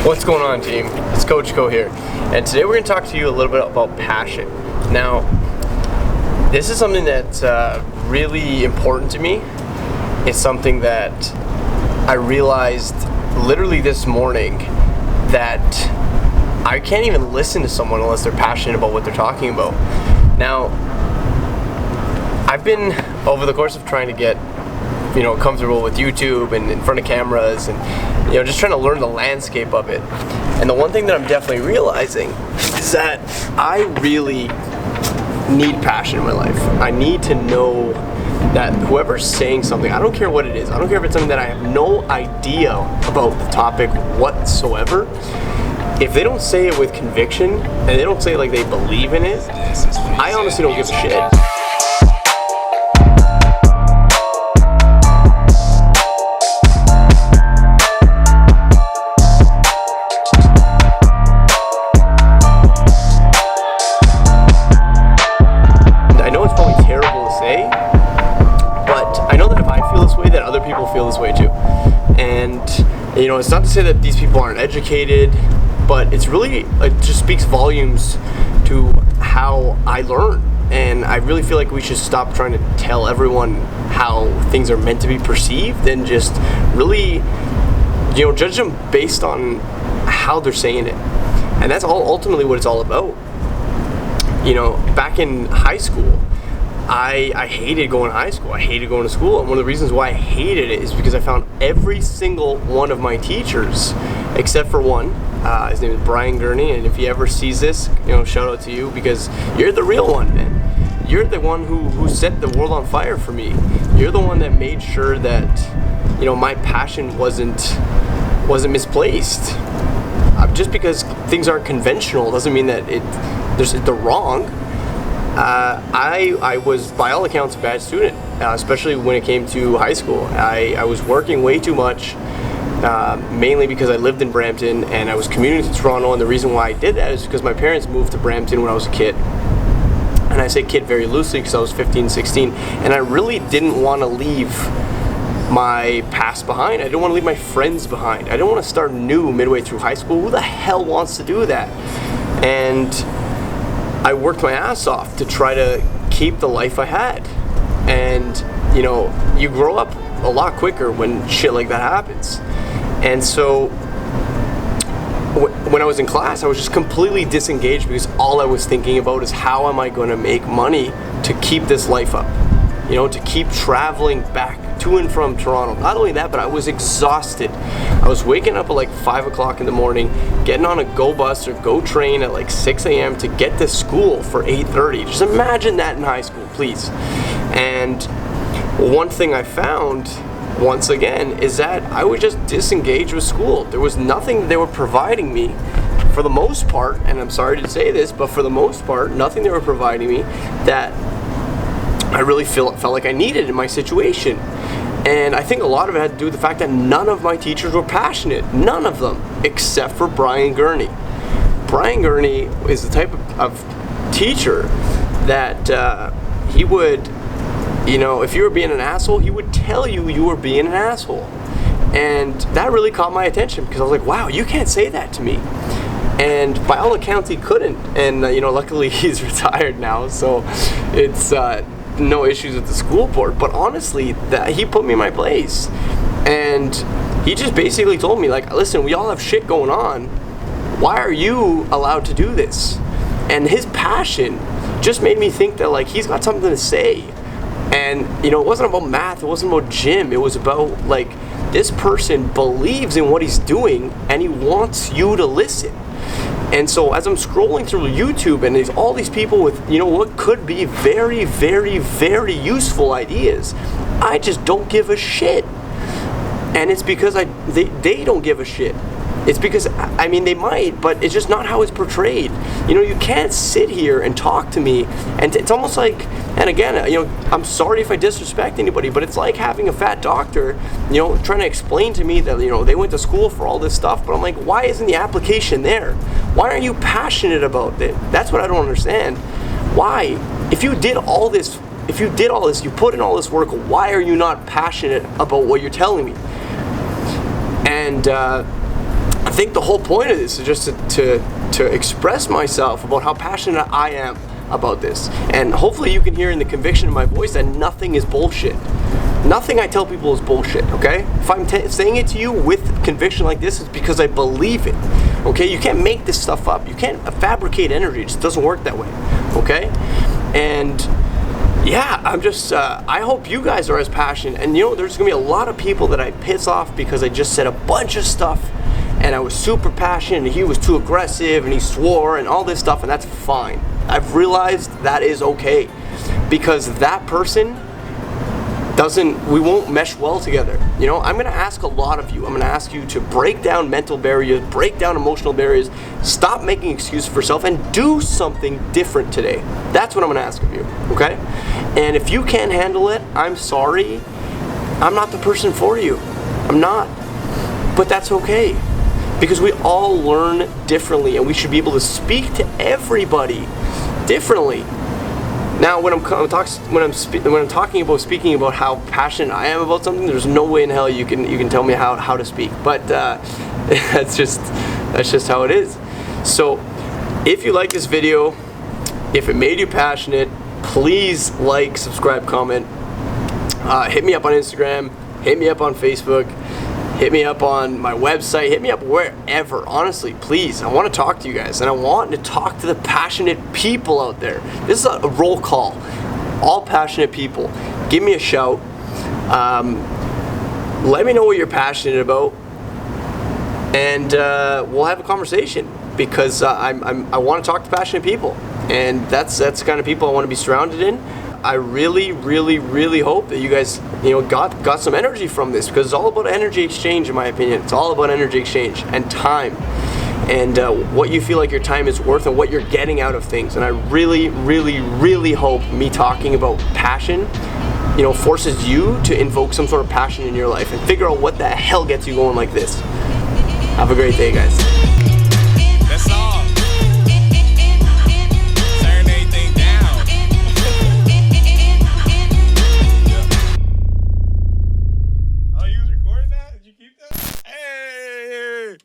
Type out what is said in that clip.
What's going on, team? It's Coach Co here, and today we're going to talk to you a little bit about passion. Now, this is something that's really important to me. It's something that I realized literally this morning, that I can't even listen to someone unless they're passionate about what they're talking about. Now, I've been, over the course of trying to get comfortable with YouTube and in front of cameras and just trying to learn the landscape of it. And the one thing that I'm definitely realizing is that I really need passion in my life. I need to know that whoever's saying something, I don't care what it is, I don't care if it's something that I have no idea about the topic whatsoever, if they don't say it with conviction and they don't say it like they believe in it, I honestly don't give a shit. Feel this way too. And it's not to say that these people aren't educated, but it just speaks volumes to how I learn. And I really feel like we should stop trying to tell everyone how things are meant to be perceived and just really judge them based on how they're saying it. And that's ultimately what it's all about. Back in high school, I hated going to high school. I hated going to school. And one of the reasons why I hated it is because I found every single one of my teachers, except for one, his name is Brian Gurney, and if he ever sees this, shout out to you, because you're the real one, man. You're the one who set the world on fire for me. You're the one that made sure that, my passion wasn't misplaced. Just because things aren't conventional doesn't mean that they're wrong. I was, by all accounts, a bad student, especially when it came to high school. I was working way too much, mainly because I lived in Brampton and I was commuting to Toronto, and the reason why I did that is because my parents moved to Brampton when I was a kid. And I say kid very loosely because I was 15, 16, and I really didn't want to leave my past behind. I didn't want to leave my friends behind. I didn't want to start new midway through high school. Who the hell wants to do that? And I worked my ass off to try to keep the life I had. And, you grow up a lot quicker when shit like that happens. And so when I was in class, I was just completely disengaged because all I was thinking about is how am I going to make money to keep this life up? To keep traveling back to and from Toronto. Not only that, but I was exhausted. I was waking up at like 5 o'clock in the morning, getting on a go bus or go train at like 6 a.m. to get to school for 8:30. Just imagine that in high school, please. And one thing I found, once again, is that I would just disengage with school. There was nothing they were providing me, for the most part, and I'm sorry to say this, but for the most part, nothing they were providing me that I really felt like I needed in my situation. And I think a lot of it had to do with the fact that none of my teachers were passionate. None of them, except for Brian Gurney. Brian Gurney is the type of teacher that he would, if you were being an asshole, he would tell you were being an asshole. And that really caught my attention because I was like, wow, you can't say that to me. And by all accounts, he couldn't. And, luckily he's retired now, so it's no issues with the school board. But honestly, he put me in my place. And he just basically told me, like, listen, we all have shit going on. Why are you allowed to do this? And his passion just made me think that, like, he's got something to say. And, it wasn't about math, it wasn't about gym, it was about, like, this person believes in what he's doing and he wants you to listen. And so as I'm scrolling through YouTube and there's all these people with, what could be very, very, very useful ideas, I just don't give a shit. And it's because they don't give a shit. It's because, they might, but it's just not how it's portrayed. You can't sit here and talk to me, and it's almost like, and again, I'm sorry if I disrespect anybody, but it's like having a fat doctor, trying to explain to me that, they went to school for all this stuff, but I'm like, why isn't the application there? Why aren't you passionate about it? That's what I don't understand. Why? If you did all this, you put in all this work, why are you not passionate about what you're telling me? And think the whole point of this is just to express myself about how passionate I am about this. And hopefully you can hear in the conviction in my voice that nothing is bullshit. Nothing I tell people is bullshit, okay? If I'm saying it to you with conviction like this, it's because I believe it, okay? You can't make this stuff up. You can't fabricate energy. It just doesn't work that way, okay? And yeah, I'm just, I hope you guys are as passionate. And there's gonna be a lot of people that I piss off because I just said a bunch of stuff and I was super passionate and he was too aggressive and he swore and all this stuff, and that's fine. I've realized that is okay, because that person we won't mesh well together. I'm gonna ask a lot of you. I'm gonna ask you to break down mental barriers, break down emotional barriers, stop making excuses for yourself, and do something different today. That's what I'm gonna ask of you, okay? And if you can't handle it, I'm sorry. I'm not the person for you. I'm not. But that's okay, because we all learn differently, and we should be able to speak to everybody differently. Now, when I'm talking about speaking about how passionate I am about something, there's no way in hell you can tell me how to speak. But that's just how it is. So, if you like this video, if it made you passionate, please like, subscribe, comment. Hit me up on Instagram. Hit me up on Facebook. Hit me up on my website. Hit me up wherever. Honestly, please. I want to talk to you guys, and I want to talk to the passionate people out there. This is a roll call. All passionate people. Give me a shout. Let me know what you're passionate about, and we'll have a conversation, because I want to talk to passionate people, and that's the kind of people I want to be surrounded in. I really, really, really hope that you guys, got some energy from this, because it's all about energy exchange, in my opinion. It's all about energy exchange and time, and what you feel like your time is worth and what you're getting out of things. And I really, really, really hope me talking about passion, forces you to invoke some sort of passion in your life and figure out what the hell gets you going like this. Have a great day, guys. That's all. Hey!